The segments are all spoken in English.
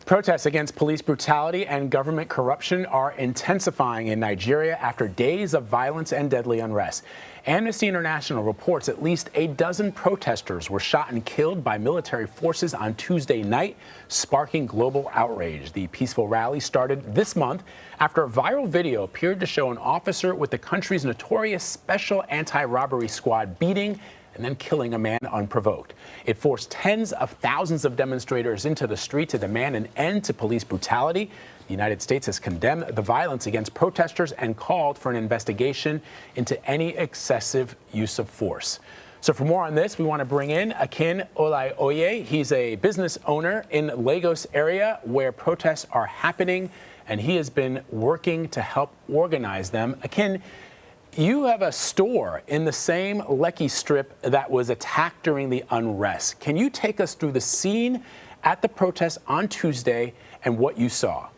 Protests against police brutality and government corruption are intensifying in Nigeria after days of violence and deadly unrest. Amnesty International reports at least a dozen protesters were shot and killed by military forces on Tuesday night, sparking global outrage. The peaceful rally started this month after a viral video appeared to show an officer with the country's notorious special anti-robbery squad beating and then killing a man unprovoked. It forced tens of thousands of demonstrators into the street to demand an end to police brutality. The United States has condemned the violence against protesters and called for an investigation into any excessive use of force. So for more on this, we want to bring in Akin Olaoye. He's a business owner in Lagos area where protests are happening, and he has been working to help organize them. Akin, you have a store in the same Lekki strip that was attacked during the unrest. Can you take us through the scene at the protest on Tuesday and what you saw?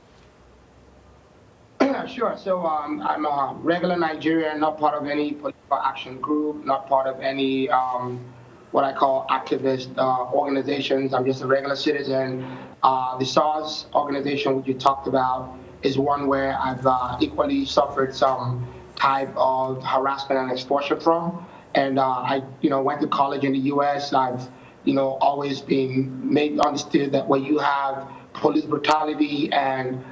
Sure. So I'm a regular Nigerian, not part of any political action group, not part of any what I call activist organizations. I'm just a regular citizen. The SARS organization, which you talked about, is one where I've equally suffered some type of harassment and extortion from. And I went to college in the U.S. I've always been made understood that when you have police brutality and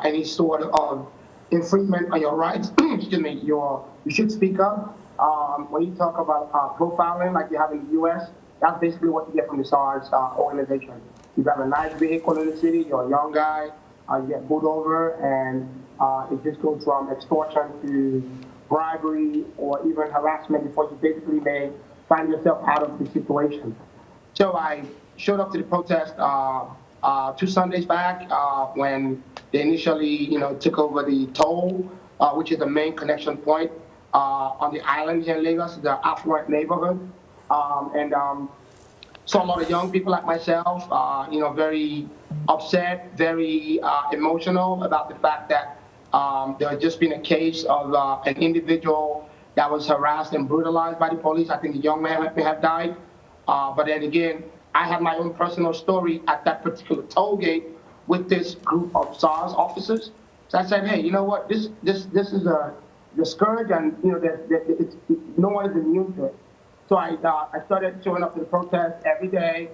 any sort of infringement on your rights, excuse me, you should speak up. When you talk about profiling like you have in the U.S., that's basically what you get from the SARS organization. You have a nice vehicle in the city, you're a young guy, you get pulled over, and it just goes from extortion to bribery or even harassment before you basically may find yourself out of the situation. So I showed up to the protest 2 Sundays back when they initially, took over the toll, which is the main connection point on the island here in Lagos, the affluent neighborhood, and saw a lot of young people like myself, very upset, very emotional about the fact that there had just been a case of an individual that was harassed and brutalized by the police. I think the young man may have died. But then again, I had my own personal story at that particular toll gate with this group of SARS officers. So I said, hey, you know what? This is the scourge, and no one is immune to it. So I started showing up to the protest every day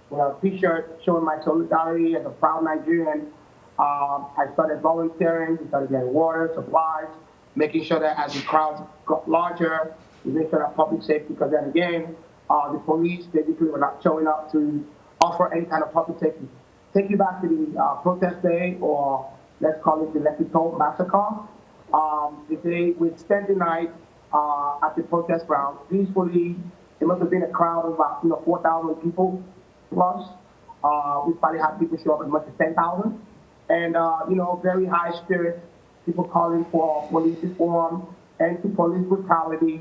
with a T-shirt showing my solidarity as a proud Nigerian. I started volunteering. We started getting water, supplies, making sure that as the crowds got larger, we made sure that public safety, because then again, the police basically were not showing up to offer any kind of public safety. Take you back to the protest day, or let's call it the Lekki Toll massacre. The day we spent the night at the protest ground peacefully. It must have been a crowd of about 4,000 people plus. We probably had people show up as much as 10,000, and very high spirits. People calling for police reform, anti-police brutality,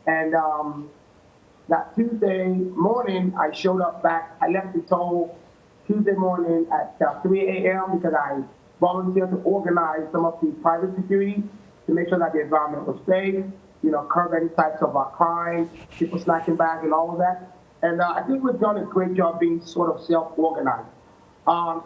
and that Tuesday morning I showed up back. I left the toll Tuesday morning at 3 a.m. because I volunteered to organize some of the private security to make sure that the environment was safe, curb any types of crime, people snatching bags and all of that. And I think we've done a great job being sort of self-organized.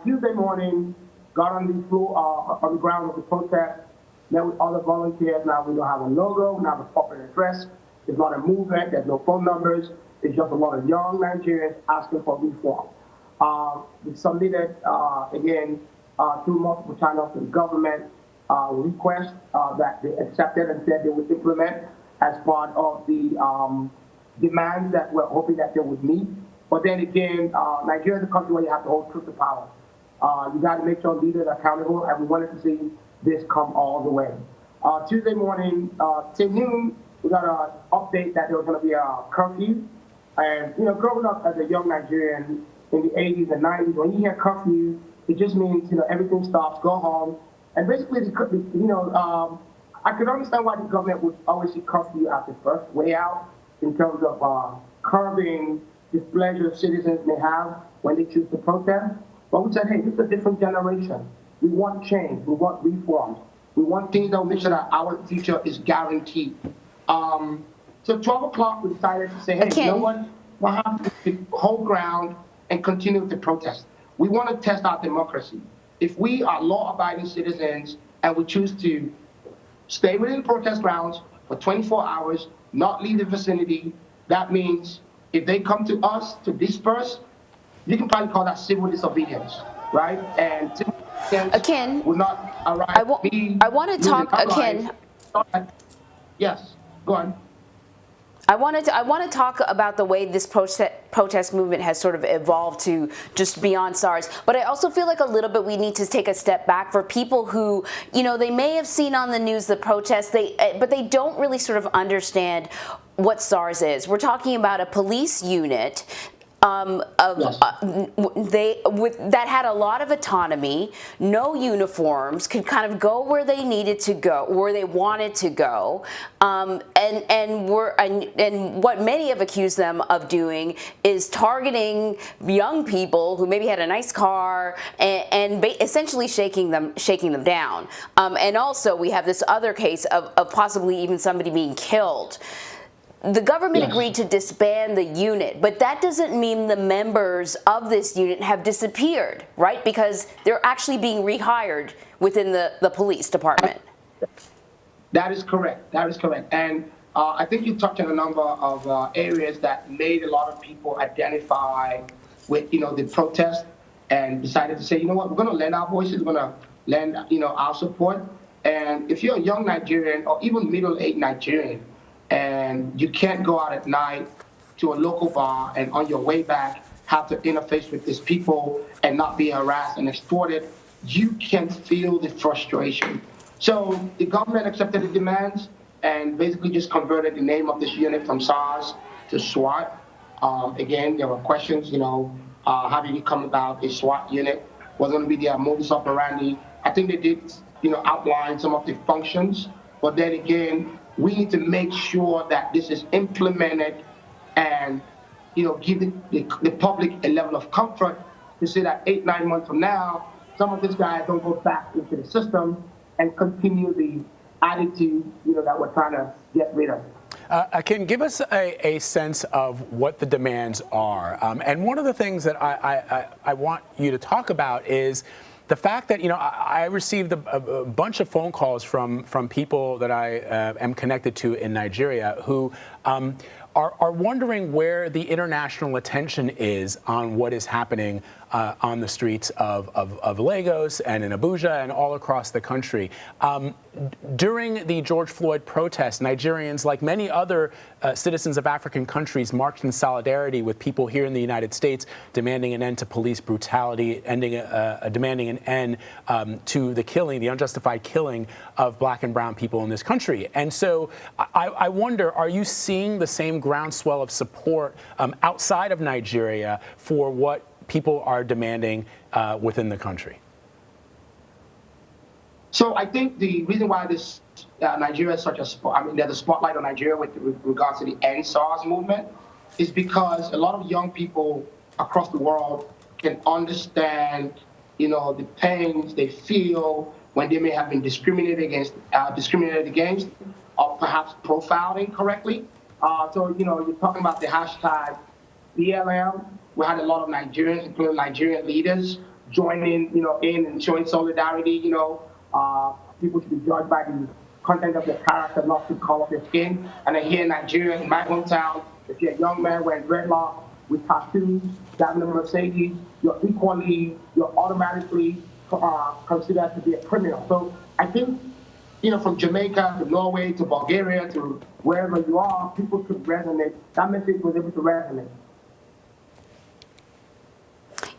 Tuesday morning, got on the floor, on the ground of the protest, met with other volunteers. Now we don't have a logo, we don't have a corporate address. There's not a movement, there's no phone numbers. It's just a lot of young Nigerians asking for reform. We submitted, again, through multiple channels to the government, requests that they accepted and said they would implement as part of the demands that we're hoping that they would meet. But then again, Nigeria is a country where you have to hold truth to power. You got to make sure leaders are accountable, and we wanted to see this come all the way. Tuesday morning, till noon, we got an update that there was going to be a curfew. And, growing up as a young Nigerian in the 80s and 90s, when you hear curfew, it just means, everything stops, go home. And basically, I could understand why the government would always see curfew as the first way out in terms of curbing displeasure citizens may have when they choose to protest. But we said, hey, this is a different generation. We want change. We want reforms. We want things that will make sure that our future is guaranteed. So 12 o'clock, we decided to say, hey, you know what? We'll have to hold ground and continue with the protest. we want to test our democracy. If we are law-abiding citizens and we choose to stay within protest grounds for 24 hours, not leave the vicinity, that means if they come to us to disperse, you can probably call that civil disobedience, right? And civil disobedience Akin, would not arrive. I want to talk, Akin. Yes, go on. I want to talk about the way this protest movement has sort of evolved to just beyond SARS. But I also feel like a little bit we need to take a step back for people who, they may have seen on the news the protests, but they don't really sort of understand what SARS is. We're talking about a police unit that had a lot of autonomy, no uniforms, could kind of go where they needed to go, where they wanted to go, and what many have accused them of doing is targeting young people who maybe had a nice car and essentially shaking them down. And also we have this other case of possibly even somebody being killed. The government agreed to disband the unit, but that doesn't mean the members of this unit have disappeared, right? Because they're actually being rehired within the police department. That is correct. That is correct. And I think you touched on a number of areas that made a lot of people identify with, the protest and decided to say, you know what, we're going to lend our voices, we're going to lend, our support. And if you're a young Nigerian or even middle-aged Nigerian, and you can't go out at night to a local bar and on your way back have to interface with these people and not be harassed and extorted, you can feel the frustration. So the government accepted the demands and basically just converted the name of this unit from SARS to SWAT. Again, there were questions, how did it come about a SWAT unit? Was going to be their modus operandi? I think they did, outline some of the functions, but then again, we need to make sure that this is implemented and, give the public a level of comfort to say that 8-9 months from now, some of these guys don't go back into the system and continue the attitude, that we're trying to get rid of. Akin, give us a sense of what the demands are. And one of the things that I want you to talk about is the fact that, I received a bunch of phone calls from people that I am connected to in Nigeria who are wondering where the international attention is on what is happening on the streets of Lagos and in Abuja and all across the country. During the George Floyd protests, Nigerians, like many other citizens of African countries, marched in solidarity with people here in the United States, demanding an end to police brutality, demanding an end to the unjustified killing of black and brown people in this country. And so I wonder, are you seeing the same groundswell of support outside of Nigeria for what people are demanding within the country? So I think the reason why this Nigeria is such a there's a spotlight on Nigeria with regards to the End SARS movement is because a lot of young people across the world can understand, the pains they feel when they may have been discriminated against, or perhaps profiled incorrectly. So you're talking about the hashtag BLM. We had a lot of Nigerians, including Nigerian leaders, joining, in and showing solidarity. People should be judged by the content of their character, not the color of their skin. And then here in Nigeria, in my hometown, if you're a young man wearing dreadlocks with tattoos, driving a Mercedes, you're automatically considered to be a criminal. So I think, from Jamaica to Norway to Bulgaria to wherever you are, people could resonate. That message was able to resonate.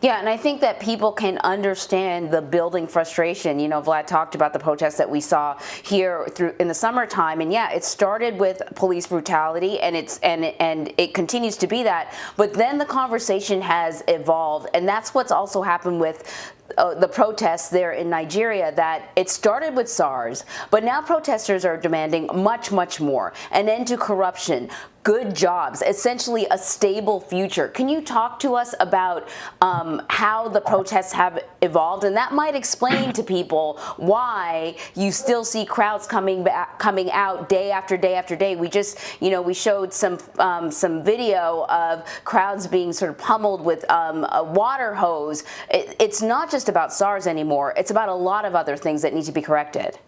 Yeah, and I think that people can understand the building frustration. Vlad talked about the protests that we saw here in the summertime, and yeah, it started with police brutality, and it continues to be that. But then the conversation has evolved, and that's what's also happened with the protests there in Nigeria, that it started with SARS, but now protesters are demanding much, much more. An end to corruption, good jobs, essentially a stable future. Can you talk to us about how the protests have evolved? And that might explain to people why you still see crowds coming out day after day after day. We just, we showed some video of crowds being sort of pummeled with a water hose. It's not just about SARS anymore. It's about a lot of other things that need to be corrected.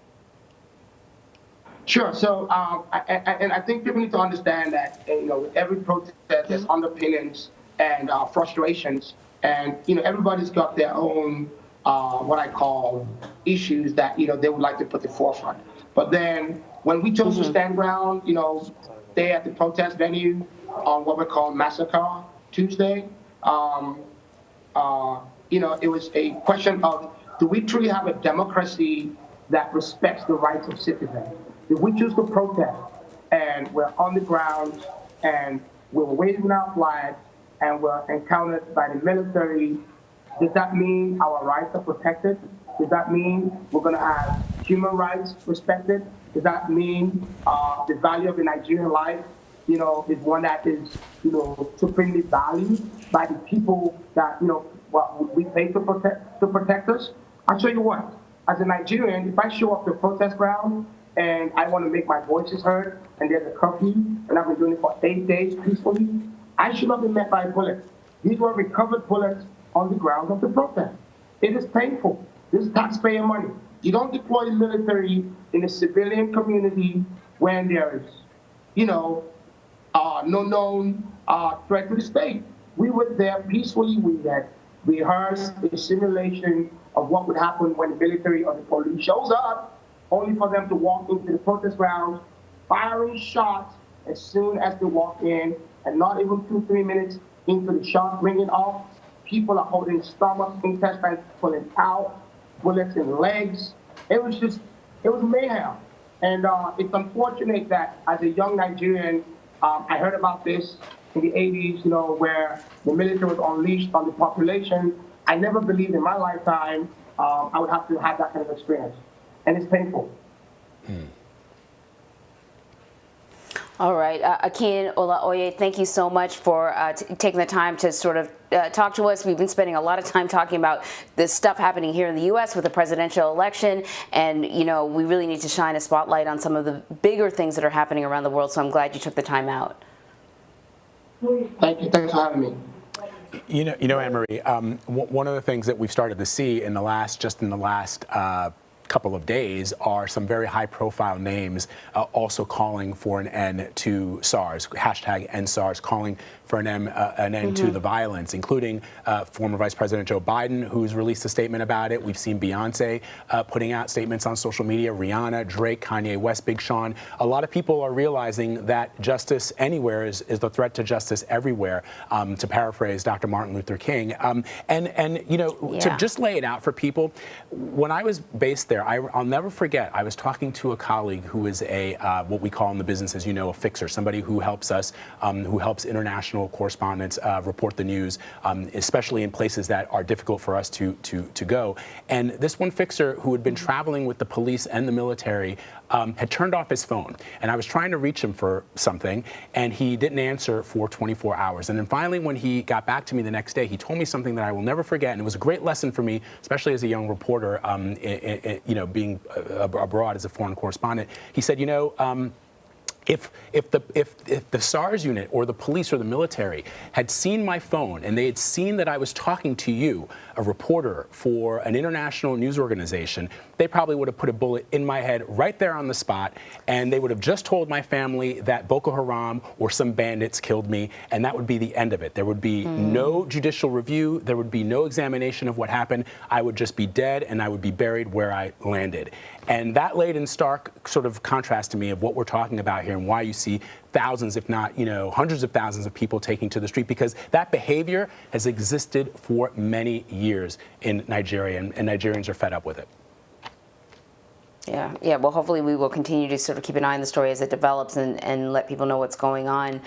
Sure. So, I think people need to understand that, with every protest, there's underpinnings and frustrations, and everybody's got their own what I call issues that they would like to put to the forefront. But then, when we chose to stand ground, stay at the protest venue on what we call Massacre Tuesday, it was a question of, do we truly have a democracy that respects the rights of citizens? If we choose to protest and we're on the ground and we're waving our flag and we're encountered by the military, does that mean our rights are protected? Does that mean we're going to have human rights respected? Does that mean the value of a Nigerian life, is one that is, supremely valued by the people that, we pay to protect us? I'll show you what. As a Nigerian, if I show up to the protest ground and I want to make my voices heard, and there's a curfew, and I've been doing it for 8 days peacefully, I should not be met by bullets. These were recovered bullets on the grounds of the protest. It is painful. This is taxpayer money. You don't deploy the military in the civilian community when there is, no known threat to the state. We were there peacefully. We had rehearsed a simulation of what would happen when the military or the police shows up, only for them to walk into the protest grounds, firing shots as soon as they walk in, and not even 2-3 minutes into the shot ringing off, people are holding stomachs, intestines pulling out, bullets in legs. It was mayhem. And it's unfortunate that as a young Nigerian, I heard about this in the 80s, where the military was unleashed on the population. I never believed in my lifetime I would have to have that kind of experience. And it's painful. All right. Akin Olaoye, thank you so much for taking the time to sort of talk to us. We've been spending a lot of time talking about this stuff happening here in the U.S. with the presidential election, and we really need to shine a spotlight on some of the bigger things that are happening around the world, so I'm glad you took the time out. Thank you. Thanks for having me. Anne-Marie, one of the things that we've started to see in the last couple of days are some very high-profile names also calling for an end to SARS, hashtag end SARS, calling for an end to the violence, including former Vice President Joe Biden, who's released a statement about it. We've seen Beyonce putting out statements on social media, Rihanna, Drake, Kanye West, Big Sean. A lot of people are realizing that justice anywhere is the threat to justice everywhere, to paraphrase Dr. Martin Luther King. To just lay it out for people, when I was based there, I'll never forget, I was talking to a colleague who is what we call in the business, as you know, a fixer, somebody who helps us, who helps international correspondents report the news, especially in places that are difficult for us to go. And this one fixer who had been traveling with the police and the military had turned off his phone. And I was trying to reach him for something, and he didn't answer for 24 hours. And then finally, when he got back to me the next day, he told me something that I will never forget, and it was a great lesson for me, especially as a young reporter, being abroad as a foreign correspondent. He said, if the SARS unit or the police or the military had seen my phone and they had seen that I was talking to you, a reporter for an international news organization, they probably would have put a bullet in my head right there on the spot, and they would have just told my family that Boko Haram or some bandits killed me, and that would be the end of it. There would be no judicial review. There would be no examination of what happened. I would just be dead, and I would be buried where I landed. And that laid in stark sort of contrast to me of what we're talking about here and why you see thousands, if not, hundreds of thousands of people taking to the street, because that behavior has existed for many years in Nigeria, and Nigerians are fed up with it. Yeah. Well, hopefully we will continue to sort of keep an eye on the story as it develops and let people know what's going on.